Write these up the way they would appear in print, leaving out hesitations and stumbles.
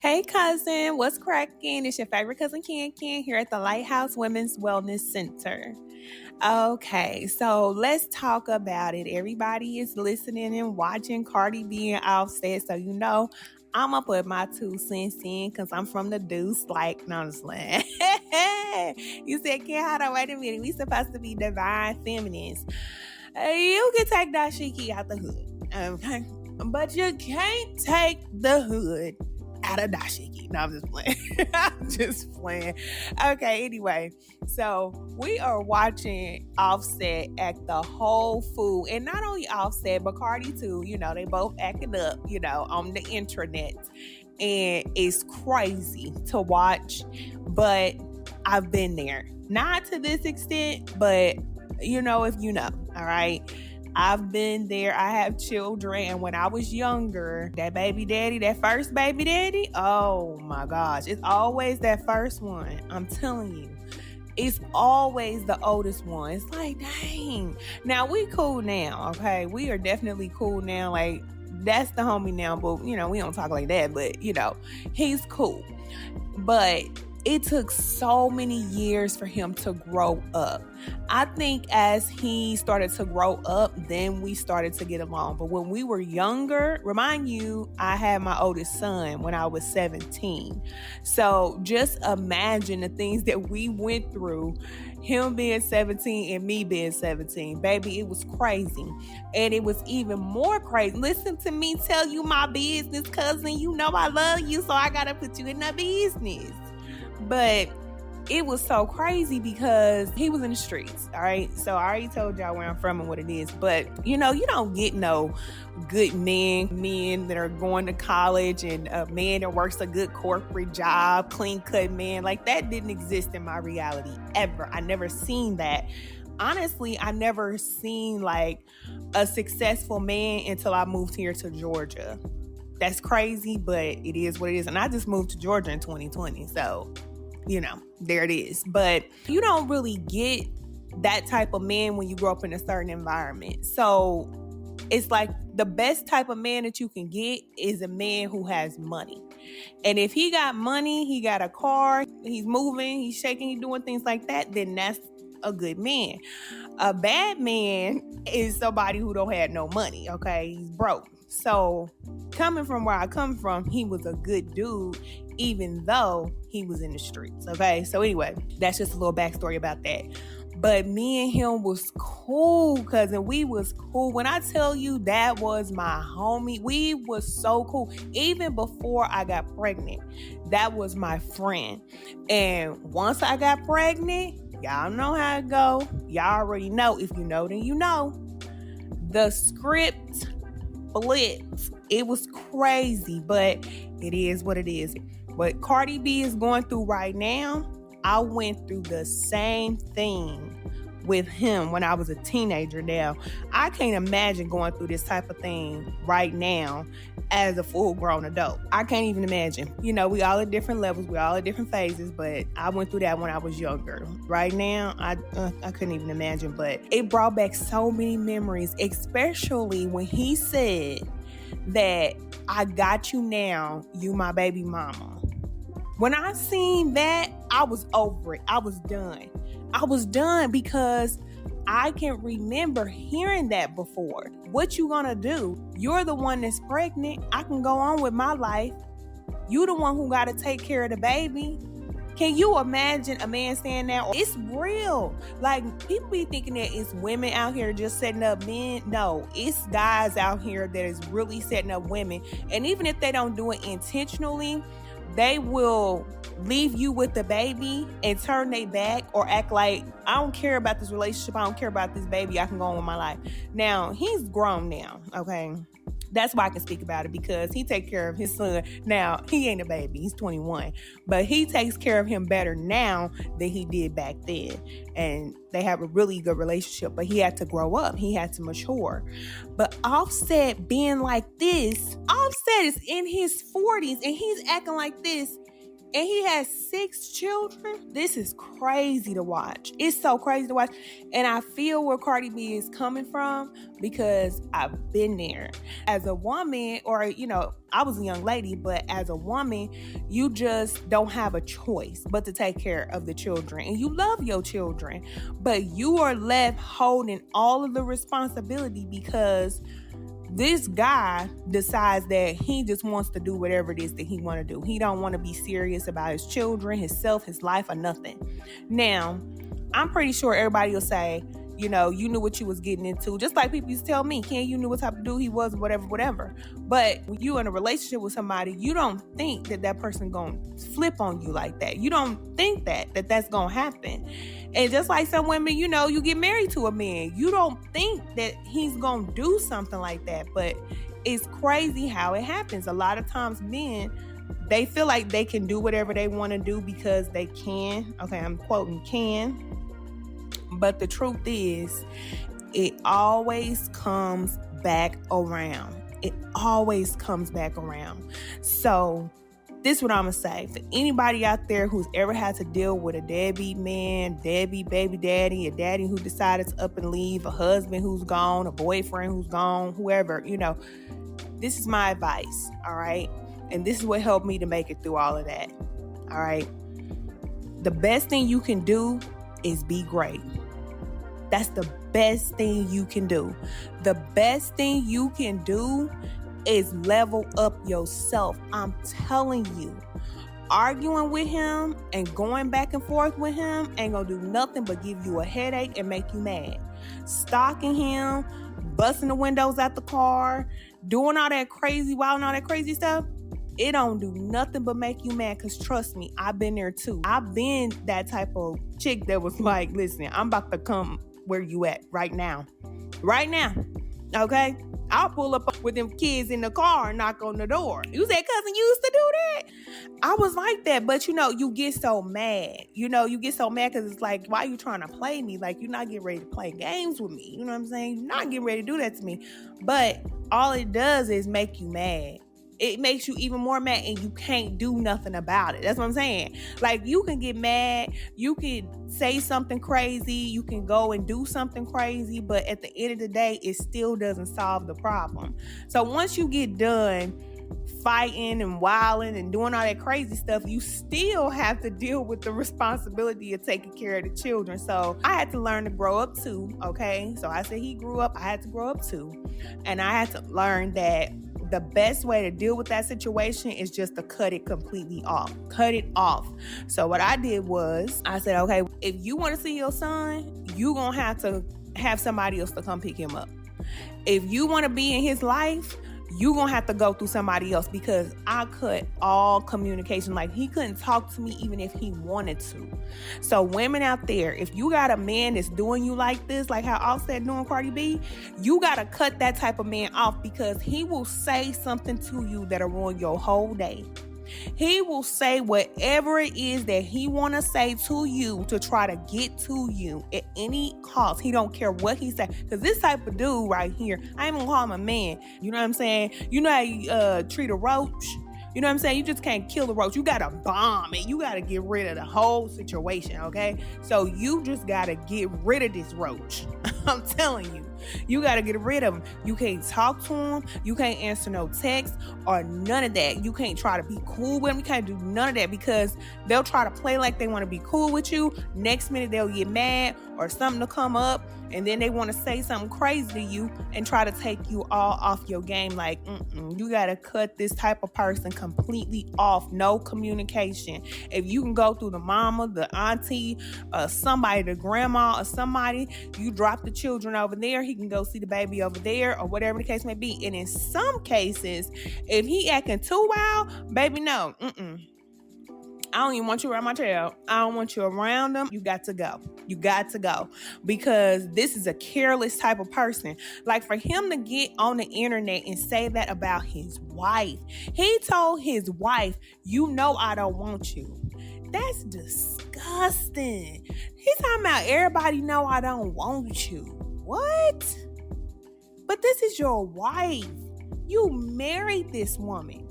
Hey cousin, what's cracking? It's your favorite cousin Ken here at the Lighthouse Women's Wellness Center. Okay, so let's talk about it. Everybody is listening and watching Cardi B and Offset, so I'm gonna put my 2 cents in because I'm from the deuce. Like, no, I'm just playing. You said, Ken, hold on, wait a minute. We supposed to be divine feminists. You can take dashiki out the hood, okay? But you can't take the hood out of dashiki. No, I'm just playing. I'm just playing. Okay, anyway, so we are watching Offset act the whole fool. And not only Offset, but Cardi too. They both acting up, on the internet. And it's crazy to watch. But I've been there. Not to this extent, but if you know, all right? I've been there. I have children. And when I was younger, that baby daddy, that first baby daddy, oh my gosh, it's always that first one. I'm telling you. It's always the oldest one. It's like, dang. Now, we cool now, okay? We are definitely cool now. Like, that's the homie now. But, we don't talk like that. But, he's cool. But it took so many years for him to grow up. I think as he started to grow up, then we started to get along. But when we were younger, remind you, I had my oldest son when I was 17. So just imagine the things that we went through, him being 17 and me being 17. Baby, it was crazy. And it was even more crazy. Listen to me tell you my business, cousin. You know I love you, so I got to put you in the business. But it was so crazy because he was in the streets, all right? So I already told y'all where I'm from and what it is. But, you don't get no good men that are going to college and a man that works a good corporate job, clean-cut man. Like, that didn't exist in my reality ever. I never seen that. Honestly, I never seen, like, a successful man until I moved here to Georgia. That's crazy, but it is what it is. And I just moved to Georgia in 2020, so there it is. But you don't really get that type of man when you grow up in a certain environment. So it's like the best type of man that you can get is a man who has money. And if he got money, he got a car, he's moving, he's shaking, he's doing things like that, then that's a good man. A bad man is somebody who don't have no money, okay? He's broke. So coming from where I come from, he was a good dude, even though he was in the streets, okay? So anyway, that's just a little backstory about that. But me and him was cool, cousin. We was cool. When I tell you that was my homie, we was so cool. Even before I got pregnant, that was my friend. And once I got pregnant, y'all know how it go. Y'all already know. If you know, then you know. The script flipped. It was crazy, but it is what it is. What Cardi B is going through right now, I went through the same thing with him when I was a teenager. Now, I can't imagine going through this type of thing right now as a full-grown adult. I can't even imagine. We all at different levels. We all at different phases, but I went through that when I was younger. Right now, I couldn't even imagine, but it brought back so many memories, especially when he said that I got you now, you my baby mama. When I seen that, I was over it. I was done. I was done because I can remember hearing that before. What you gonna do? You're the one that's pregnant. I can go on with my life. You the one who gotta take care of the baby. Can you imagine a man saying that? It's real. Like, people be thinking that it's women out here just setting up men. No, it's guys out here that is really setting up women. And even if they don't do it intentionally, they will leave you with the baby and turn their back or act like, I don't care about this relationship. I don't care about this baby. I can go on with my life. Now, he's grown now, okay? That's why I can speak about it, because he takes care of his son. Now, he ain't a baby. He's 21. But he takes care of him better now than he did back then. And they have a really good relationship. But he had to grow up. He had to mature. But Offset being like this, Offset is in his 40s and he's acting like this and he has 6 children. This is crazy to watch. It's so crazy to watch. And I feel where Cardi B is coming from because I've been there. As a woman, or, I was a young lady, but as a woman, you just don't have a choice but to take care of the children. And you love your children, but you are left holding all of the responsibility because this guy decides that he just wants to do whatever it is that he want to do. He don't want to be serious about his children, himself, his life, or nothing. Now, I'm pretty sure everybody will say, you knew what you was getting into. Just like people used to tell me, Ken, you knew what type of dude he was, whatever. But when you in a relationship with somebody, you don't think that person gonna flip on you like that. You don't think that's gonna happen. And just like some women, you get married to a man, you don't think that he's gonna do something like that. But it's crazy how it happens. A lot of times men, they feel like they can do whatever they want to do because they can. Okay, I'm quoting can. But the truth is, it always comes back around. It always comes back around. So this is what I'm going to say. For anybody out there who's ever had to deal with a deadbeat man, deadbeat baby daddy, a daddy who decided to up and leave, a husband who's gone, a boyfriend who's gone, whoever, this is my advice, all right? And this is what helped me to make it through all of that, all right? The best thing you can do is be great. That's the best thing you can do. The best thing you can do is level up yourself. I'm telling you, arguing with him and going back and forth with him ain't gonna do nothing but give you a headache and make you mad. Stalking him, busting the windows out the car, doing all that crazy, wild and all that crazy stuff, it don't do nothing but make you mad. Because trust me, I've been there too. I've been that type of chick that was like, listen, I'm about to come where you at right now. Right now. Okay? I'll pull up with them kids in the car and knock on the door. You said, cousin, you used to do that? I was like that, but you get so mad. You get so mad because it's like, why are you trying to play me? Like, you're not getting ready to play games with me. You know what I'm saying? You're not getting ready to do that to me. But all it does is make you mad. It makes you even more mad and you can't do nothing about it. That's what I'm saying. Like, you can get mad, you can say something crazy, you can go and do something crazy, but at the end of the day, it still doesn't solve the problem. So once you get done fighting and wilding and doing all that crazy stuff, you still have to deal with the responsibility of taking care of the children. So I had to learn to grow up too, okay? So I said he grew up, I had to grow up too. And I had to learn that the best way to deal with that situation is just to cut it completely off. Cut it off. So what I did was, I said, okay, if you want to see your son, you're going to have somebody else to come pick him up. If you want to be in his life, you're going to have to go through somebody else, because I cut all communication. Like, he couldn't talk to me even if he wanted to. So women out there, if you got a man that's doing you like this, like how Offset doing Cardi B, you got to cut that type of man off, because he will say something to you that'll ruin your whole day. He will say whatever it is that he want to say to you to try to get to you at any cost. He don't care what he say. Because this type of dude right here, I ain't gonna call him a man. You know what I'm saying? You know how you treat a roach? You know what I'm saying? You just can't kill the roach. You got to bomb it. You got to get rid of the whole situation, okay? So you just got to get rid of this roach. I'm telling you. You got to get rid of him. You can't talk to him. You can't answer no text or none of that. You can't try to be cool with him. You can't do none of that, because they'll try to play like they want to be cool with you. Next minute, they'll get mad or something to come up, and then they want to say something crazy to you and try to take you all off your game. Like, you got to cut this type of person completely off. No communication. If you can go through the mama, the auntie, somebody, the grandma or somebody, you drop the children over there, he can go see the baby over there, or whatever the case may be. And in some cases, if he acting too wild, baby, no, I don't even want you around my child. I don't want you around them. You got to go. You got to go. Because this is a careless type of person. Like, for him to get on the internet and say that about his wife. He told his wife, I don't want you. That's disgusting. He's talking about everybody know I don't want you. What? But this is your wife. You married this woman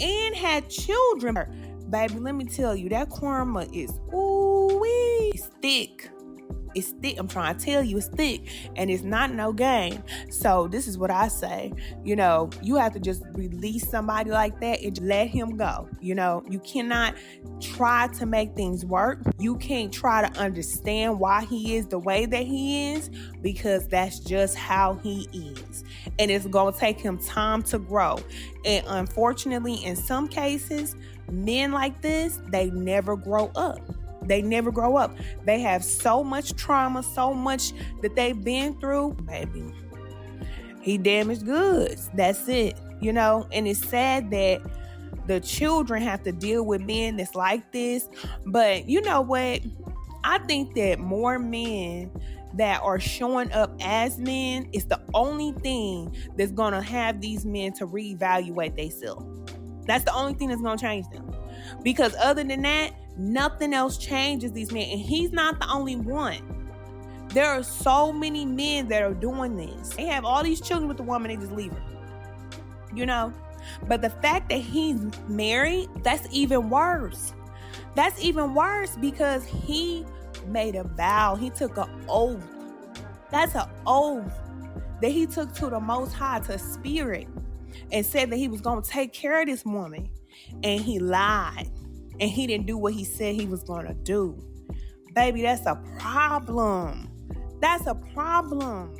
and had children. Baby, let me tell you, that karma is, ooh-wee, it's thick. It's thick. I'm trying to tell you, it's thick. And it's not no game. So this is what I say. You have to just release somebody like that and let him go. You cannot try to make things work. You can't try to understand why he is the way that he is, because that's just how he is. And it's going to take him time to grow. And unfortunately, in some cases, men like this, they never grow up. They never grow up. They have so much trauma, so much that they've been through. Baby, he damaged goods. That's it. And it's sad that the children have to deal with men that's like this. But you know what? I think that more men that are showing up as men is the only thing that's going to have these men to reevaluate themselves. That's the only thing that's going to change them. Because other than that, nothing else changes these men. And he's not the only one. There are so many men that are doing this. They have all these children with the woman, they just leave her. But the fact that he's married, that's even worse. That's even worse because he made a vow. He took an oath. That's an oath that he took to the Most High, to Spirit, and said that he was going to take care of this woman. And he lied. And he didn't do what he said he was going to do. Baby, that's a problem. That's a problem.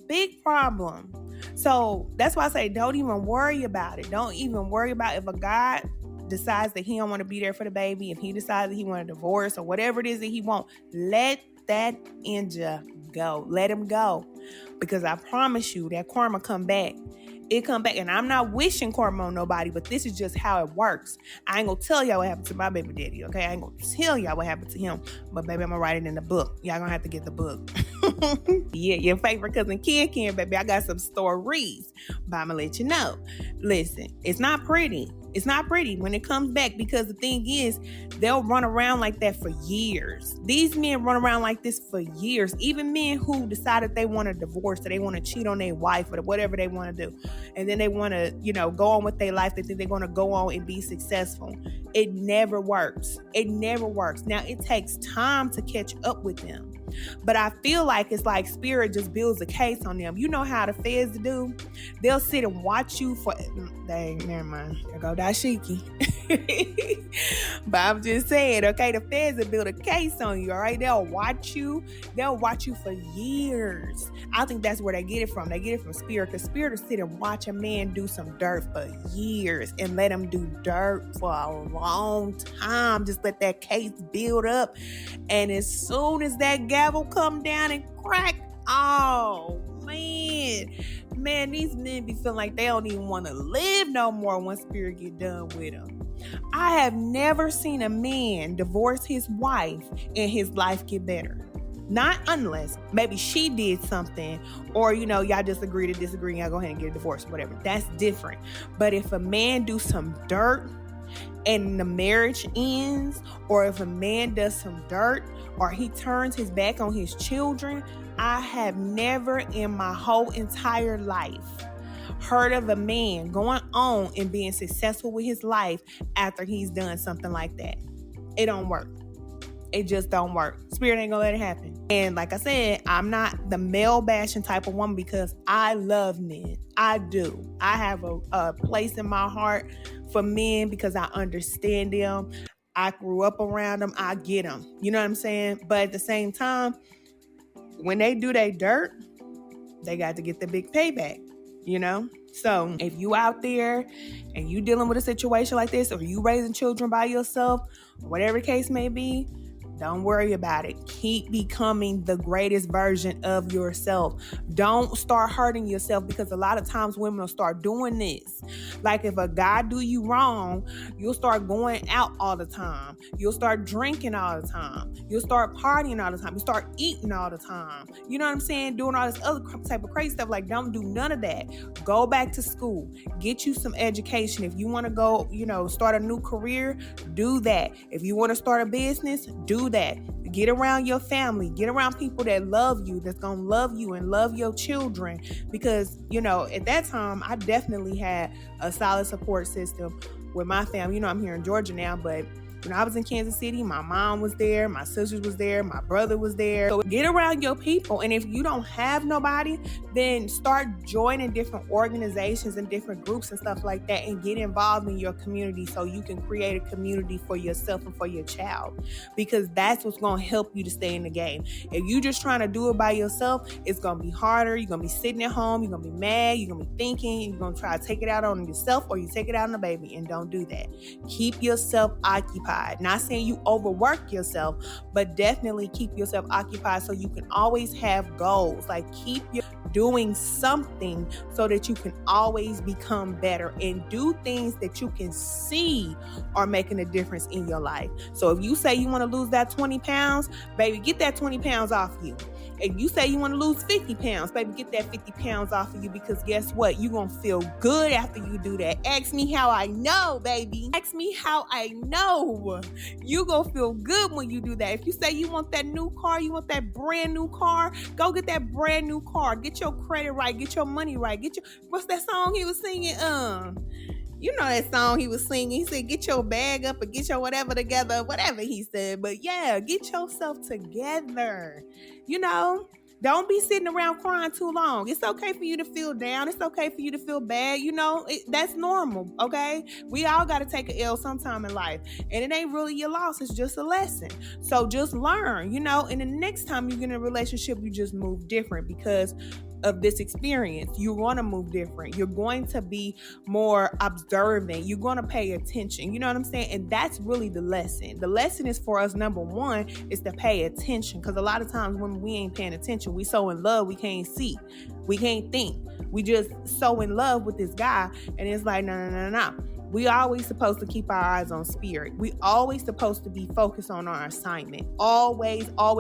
Big problem. So that's why I say don't even worry about it. Don't even worry about if a God decides that he don't want to be there for the baby, if he decides that he want a divorce or whatever it is that he wants. Let that ninja go. Let him go. Because I promise you that karma come back. It come back. And I'm not wishing karma on nobody, but this is just how it works. I ain't gonna tell y'all what happened to my baby daddy, okay? I ain't gonna tell y'all what happened to him, but baby, I'm gonna write it in the book. Y'all gonna have to get the book. Yeah, your favorite cousin Ken, baby. I got some stories, but I'm gonna let you know. Listen, it's not pretty. It's not pretty when it comes back, because the thing is, they'll run around like that for years. These men run around like this for years. Even men who decided they want a divorce, or they want to cheat on their wife, or whatever they want to do. And then they want to, go on with their life. They think they're going to go on and be successful. It never works. It never works. Now, it takes time to catch up with them. But I feel like it's like Spirit just builds a case on them. You know how the feds do? They'll sit and watch you for... Dang, never mind. There go Dashiki. But I'm just saying, okay, the feds will build a case on you, all right? They'll watch you. They'll watch you for years. I think that's where they get it from. They get it from Spirit, because Spirit will sit and watch a man do some dirt for years and let him do dirt for a long time. Just let that case build up. And as soon as that gavel come down and crack, oh, man, these men be feeling like they don't even want to live no more when Spirit get done with them. I have never seen a man divorce his wife and his life get better. Not unless maybe she did something, or, y'all just agree to disagree and y'all go ahead and get a divorce, whatever. That's different. But if a man do some dirt and the marriage ends, or if a man does some dirt, or he turns his back on his children, I have never in my whole entire life heard of a man going on and being successful with his life after he's done something like that. It don't work. It just don't work. Spirit ain't gonna let it happen. And like I said, I'm not the male bashing type of woman, because I love men. I do. I have a place in my heart for men because I understand them. I grew up around them. I get them. You know what I'm saying? But at the same time, when they do their dirt, they got to get the big payback, So if you out there and you dealing with a situation like this, or you raising children by yourself, whatever the case may be, don't worry about it. Keep becoming the greatest version of yourself. Don't start hurting yourself, because a lot of times women will start doing this. Like if a guy do you wrong, you'll start going out all the time. You'll start drinking all the time. You'll start partying all the time. You start eating all the time. You know what I'm saying? Doing all this other type of crazy stuff. Like, don't do none of that. Go back to school. Get you some education. If you want to go, start a new career, do that. If you want to start a business, do that. Get around your family. Get around people that love you, that's going to love you and love your children. Because, at that time, I definitely had a solid support system with my family. You know, I'm here in Georgia now, but when I was in Kansas City, my mom was there, my sisters was there, my brother was there. So get around your people. And if you don't have nobody, then start joining different organizations and different groups and stuff like that, and get involved in your community so you can create a community for yourself and for your child, because that's what's going to help you to stay in the game. If you just trying to do it by yourself, it's going to be harder. You're going to be sitting at home. You're going to be mad. You're going to be thinking. You're going to try to take it out on yourself, or you take it out on the baby, and don't do that. Keep yourself occupied. Not saying you overwork yourself, but definitely keep yourself occupied so you can always have goals. Like, keep doing something so that you can always become better and do things that you can see are making a difference in your life. So if you say you want to lose that 20 pounds, baby, get that 20 pounds off you. If you say you want to lose 50 pounds, baby, get that 50 pounds off of you, because guess what? You're going to feel good after you do that. Ask me how I know, baby. Ask me how I know. You're going to feel good when you do that. If you say you want that new car, you want that brand new car, go get that brand new car. Get your credit right. Get your money right. What's that song he was singing? You know that song he was singing. He said, get your bag up and get your whatever together, whatever he said. But yeah, get yourself together. You know, don't be sitting around crying too long. It's okay for you to feel down. It's okay for you to feel bad. You know, that's normal, okay? We all got to take an L sometime in life. And it ain't really your loss. It's just a lesson. So just learn, you know, and the next time you get in a relationship, you just move different because of this experience. You're going to move different. You're going to be more observant. You're going to pay attention. You know what I'm saying? And that's really the lesson. The lesson is for us, number one, is to pay attention. Because a lot of times when we ain't paying attention, we so in love, we can't see. We can't think. We just so in love with this guy. And it's like, no. We always supposed to keep our eyes on spirit. We always supposed to be focused on our assignment. Always. I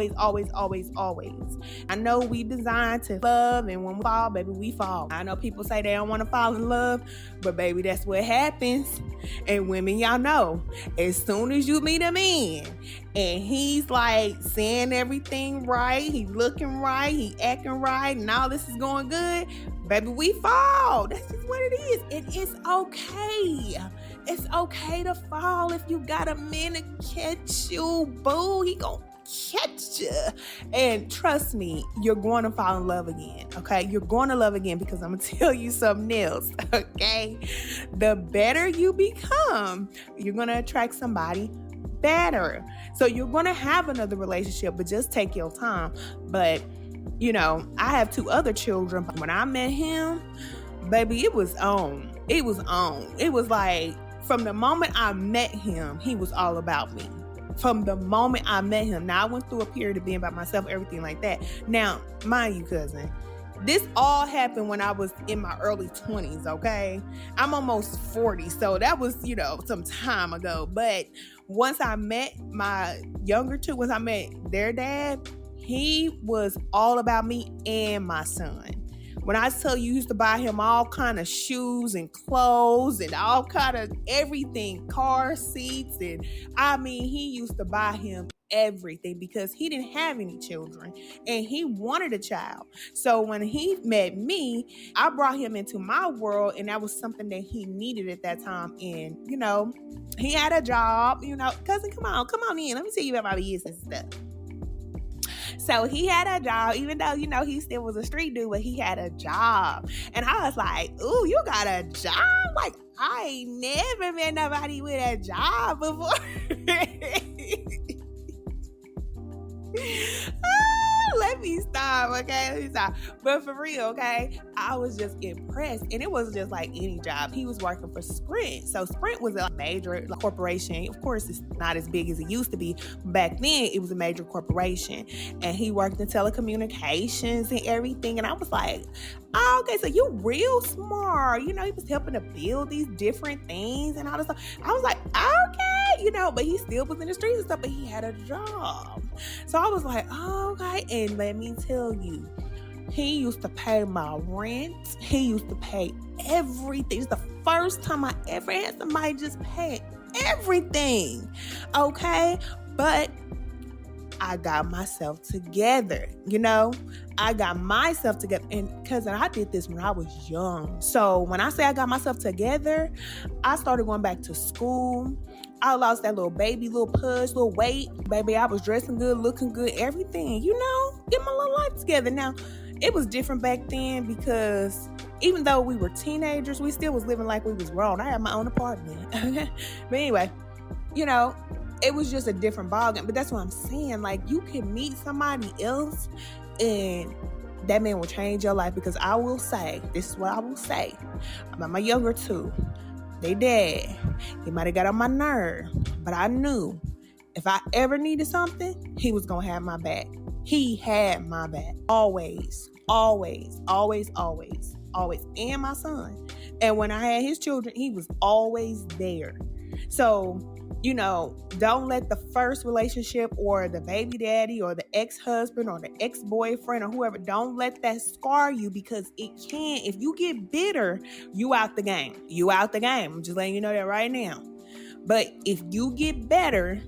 know we designed to love, and when we fall, baby, we fall. I know people say they don't want to fall in love, but baby, that's what happens. And women, y'all know, as soon as you meet a man and he's like saying everything right, he looking right, he acting right, and all this is going good, baby, we fall. That's just what it is. And it's okay. It's okay to fall if you got a man to catch you, boo. He gonna catch you. And trust me, you're going to fall in love again, okay? You're going to love again, because I'm going to tell you something else, okay? The better you become, you're going to attract somebody better. So you're going to have another relationship, but just take your time. But you know, I have 2 other children. When I met him, baby, it was on. It was like, from the moment I met him, he was all about me. From the moment I met him. Now, I went through a period of being by myself, everything like that. Now, mind you, cousin, this all happened when I was in my early 20s, okay? I'm almost 40, so that was, you know, some time ago. But once I met my younger 2, once I met their dad, he was all about me and my son. When I tell you, used to buy him all kind of shoes and clothes and all kind of everything, car seats. And I mean, he used to buy him everything because he didn't have any children and he wanted a child. So when he met me, I brought him into my world, and that was something that he needed at that time. And, you know, he had a job, you know, cousin, come on in. Let me tell you about my business and stuff. So he had a job, even though, you know, he still was a street dude, but he had a job. And I was like, ooh, you got a job? Like, I ain't never met nobody with a job before. Let me stop, okay? But for real, okay? I was just impressed. And it wasn't just like any job. He was working for Sprint. So Sprint was a major corporation. Of course, it's not as big as it used to be. Back then, it was a major corporation. And he worked in telecommunications and everything. And I was like, oh, okay, so you real smart. You know, he was helping to build these different things and all this stuff. I was like, okay, you know, but he still was in the streets and stuff, but he had a job. So I was like, oh, okay. And let me tell you, he used to pay my rent. He used to pay everything. It's the first time I ever had somebody just pay everything. Okay. But I got myself together, I got myself together. And because I did this when I was young. So when I say I got myself together, I started going back to school. I lost that little baby, little pudge, little weight. Baby, I was dressing good, looking good, everything, get my little life together. Now, it was different back then because even though we were teenagers, we still was living like we was grown. I had my own apartment. But anyway, it was just a different ballgame. But that's what I'm saying. Like, you can meet somebody else and that man will change your life. Because I will say, this is what I will say about my younger two. They dad, he might have got on my nerve, but I knew if I ever needed something, he was going to have my back. He had my back. Always, always, always, always, always. And my son. And when I had his children, he was always there. So, don't let the first relationship or the baby daddy or the ex-husband or the ex-boyfriend or whoever, don't let that scar you, because it can. If you get bitter, you out the game. You out the game. I'm just letting you know that right now. But if you get better,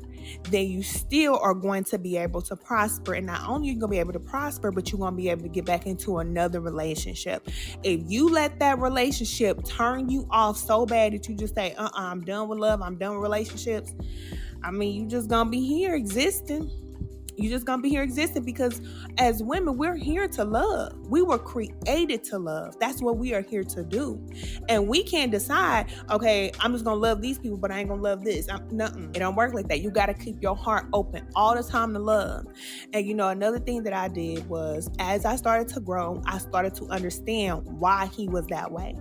then you still are going to be able to prosper. And not only are you going to be able to prosper, but you're going to be able to get back into another relationship. If you let that relationship turn you off so bad that you just say, I'm done with love, I'm done with relationships, you just going to be here existing. You're just going to be here existing, because as women, we're here to love. We were created to love. That's what we are here to do. And we can't decide, okay, I'm just going to love these people, but I ain't going to love this. Nothing. It don't work like that. You got to keep your heart open all the time to love. And, another thing that I did was, as I started to grow, I started to understand why he was that way.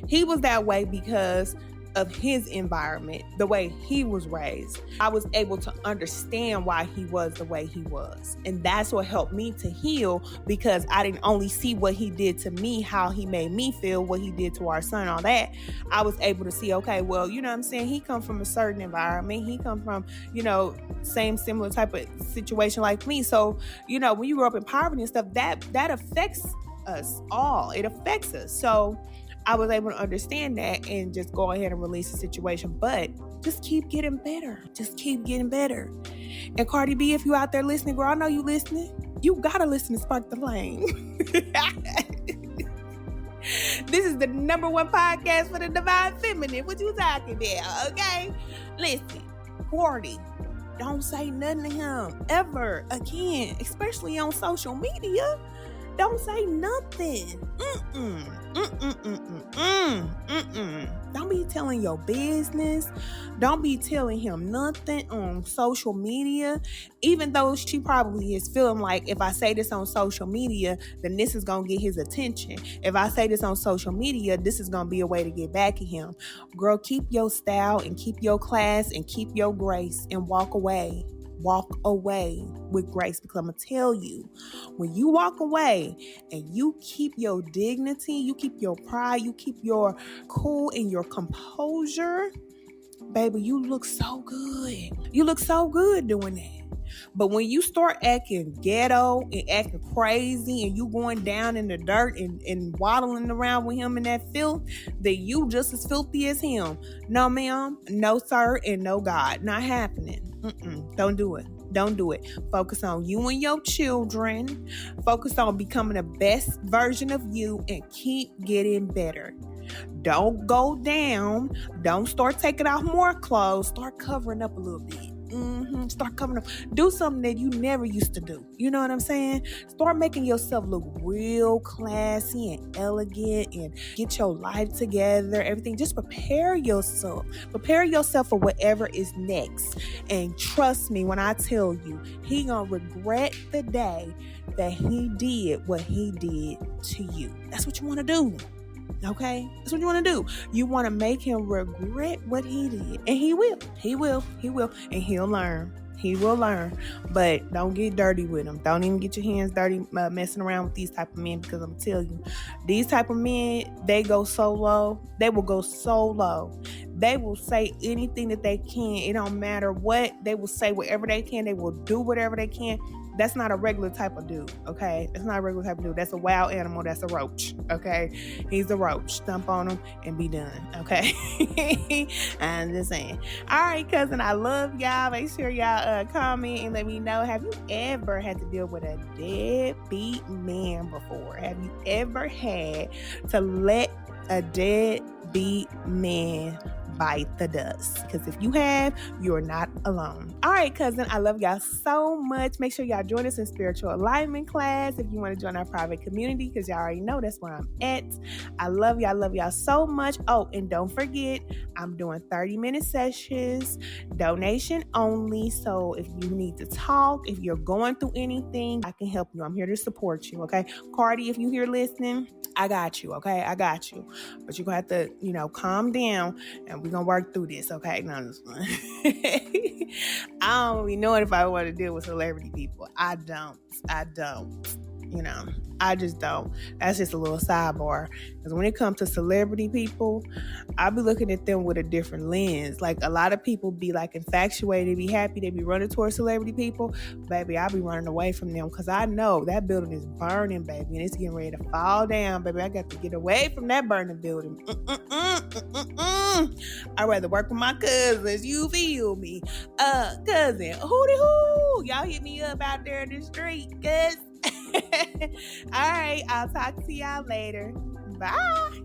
He was that way because of his environment, the way he was raised. I was able to understand why he was the way he was. And that's what helped me to heal, because I didn't only see what he did to me, how he made me feel, what he did to our son, all that. I was able to see, okay, well, he come from a certain environment. He come from, similar type of situation like me. So, when you grow up in poverty and stuff, that affects us all. It affects us. So I was able to understand that and just go ahead and release the situation. But just keep getting better. Just keep getting better. And Cardi B, if you out there listening, girl, I know you listening. You gotta listen to Spark the Flame. This is the number one podcast for the divine feminine. What you talking about, okay? Listen, Cardi, don't say nothing to him ever again, especially on social media. Don't say nothing. Don't be telling your business. Don't be telling him nothing on social media. Even though she probably is feeling like, if I say this on social media, then this is going to get his attention. If I say this on social media, this is going to be a way to get back at him. Girl, keep your style and keep your class and keep your grace and walk away. Walk away with grace, because I'm going to tell you, when you walk away and you keep your dignity, you keep your pride, you keep your cool and your composure, baby, you look so good. You look so good doing that. But when you start acting ghetto and acting crazy and you going down in the dirt and waddling around with him in that filth, then you just as filthy as him. No, ma'am. No, sir. And no, God. Not happening. Don't do it. Don't do it. Focus on you and your children. Focus on becoming the best version of you and keep getting better. Don't go down. Don't start taking off more clothes. Start covering up a little bit. Start covering up. Do something that you never used to do. You know what I'm saying? Start making yourself look real classy and elegant and get your life together. Everything. Just prepare yourself. Prepare yourself for whatever is next. And trust me when I tell you, he gonna regret the day that he did what he did to you. That's what you want to do. Okay? That's what you want to do. You want to make him regret what he did. And he will. He will. He will. And he'll learn. He will learn. But don't get dirty with him. Don't even get your hands dirty messing around with these type of men, because I'm going to tell you, these type of men, they go so low. They will go so low. They will say anything that they can. It don't matter what. They will say whatever they can. They will do whatever they can. That's not a regular type of dude, okay? That's not a regular type of dude. That's a wild animal. That's a roach, okay? He's a roach. Stomp on him and be done, okay? I'm just saying. All right, cousin, I love y'all. Make sure y'all comment and let me know. Have you ever had to deal with a deadbeat man before? Have you ever had to let a deadbeat man bite the dust? Because if you have, you're not alone. All right, cousin, I love y'all so much. Make sure y'all join us in spiritual alignment class if you want to join our private community, because y'all already know that's where I'm at. I love y'all so much. Oh, and don't forget, I'm doing 30-minute sessions, donation only. So if you need to talk, if you're going through anything, I can help you. I'm here to support you, okay? Cardi, if you here listening, I got you, okay? I got you. But you're going to have to, calm down, and we're going to work through this, okay? No, I'm just I don't be knowing if I want to deal with celebrity people. I don't. I just don't. That's just a little sidebar. Because when it comes to celebrity people, I be looking at them with a different lens. Like, a lot of people be like infatuated, be happy, they be running towards celebrity people. Baby, I be running away from them because I know that building is burning, baby, and it's getting ready to fall down, baby. I got to get away from that burning building. I'd rather work with my cousins. You feel me? Cousin, hooty hoo. Y'all hit me up out there in the street, cuz. All right, I'll talk to y'all later. Bye.